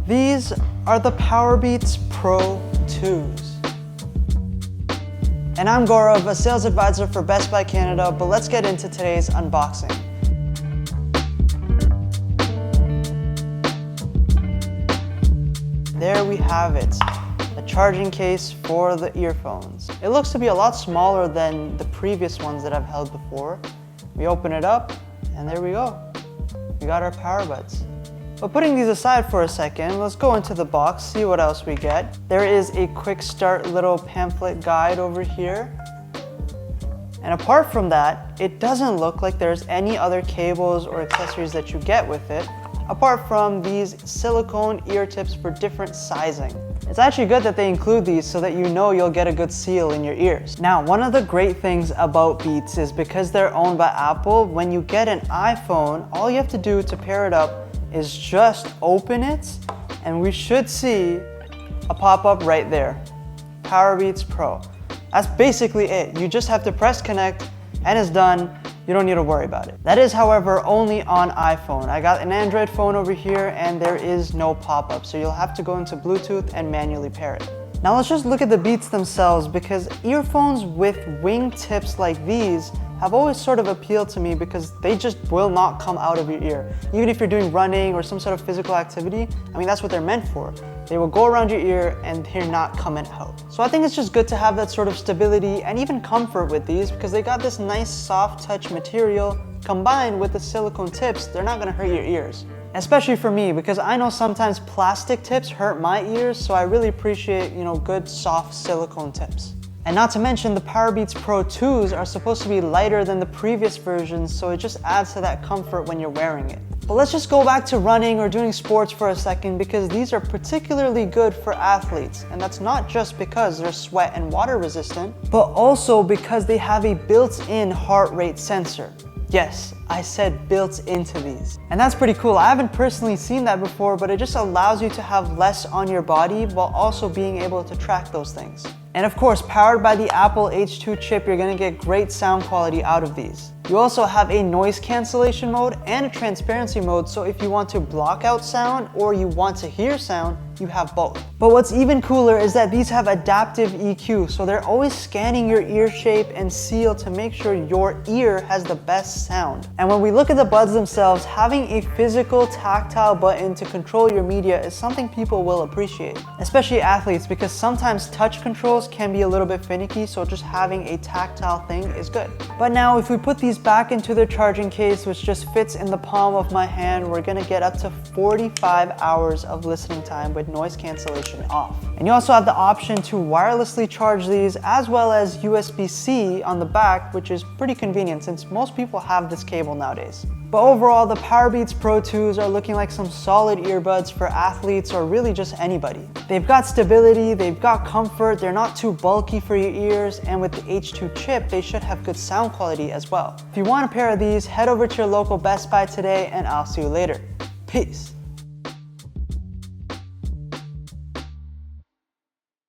These are the Powerbeats Pro 2s. And I'm Gaurav, a sales advisor for Best Buy Canada, but let's get into today's unboxing. There we have it, the charging case for the earphones. It looks to be a lot smaller than the previous ones that I've held before. We open it up, and there we go. We got our Powerbuds. But putting these aside for a second, let's go into the box, see what else we get. There is a quick start little pamphlet guide over here. And apart from that, it doesn't look like there's any other cables or accessories that you get with it, apart from these silicone ear tips for different sizing. It's actually good that they include these so that you know you'll get a good seal in your ears. Now, one of the great things about Beats is because they're owned by Apple, when you get an iPhone, all you have to do to pair it up is just open it, and we should see a pop-up right there. Powerbeats Pro. That's basically it. You just have to press connect and it's done. You don't need to worry about it. That is, however, only on iPhone. I got an Android phone over here and there is no pop-up, so you'll have to go into Bluetooth and manually pair it. Now let's just look at the Beats themselves, because earphones with wing tips like these have always sort of appealed to me because they just will not come out of your ear. Even if you're doing running or some sort of physical activity, I mean, that's what they're meant for. They will go around your ear and they're not coming out. So I think it's just good to have that sort of stability and even comfort with these, because they got this nice soft touch material combined with the silicone tips. They're not gonna hurt your ears. Especially for me, because I know sometimes plastic tips hurt my ears, so I really appreciate, good soft silicone tips. And not to mention, the Powerbeats Pro 2s are supposed to be lighter than the previous versions, so it just adds to that comfort when you're wearing it. But let's just go back to running or doing sports for a second, because these are particularly good for athletes. And that's not just because they're sweat and water resistant, but also because they have a built-in heart rate sensor. Yes, I said built into these. And that's pretty cool. I haven't personally seen that before, but it just allows you to have less on your body while also being able to track those things. And of course, powered by the Apple H2 chip, you're gonna get great sound quality out of these. You also have a noise cancellation mode and a transparency mode, so if you want to block out sound or you want to hear sound, you have both. But what's even cooler is that these have adaptive EQ, so they're always scanning your ear shape and seal to make sure your ear has the best sound. And when we look at the buds themselves, having a physical tactile button to control your media is something people will appreciate, especially athletes, because sometimes touch controls can be a little bit finicky, so just having a tactile thing is good. But now if we put these back into their charging case, which just fits in the palm of my hand, we're gonna get up to 45 hours of listening time with noise cancellation off. And you also have the option to wirelessly charge these, as well as USB-C on the back, which is pretty convenient since most people have this cable nowadays. But overall, the Powerbeats Pro 2s are looking like some solid earbuds for athletes or really just anybody. They've got stability, they've got comfort, they're not too bulky for your ears, and with the H2 chip, they should have good sound quality as well. If you want a pair of these, head over to your local Best Buy today, and I'll see you later. Peace.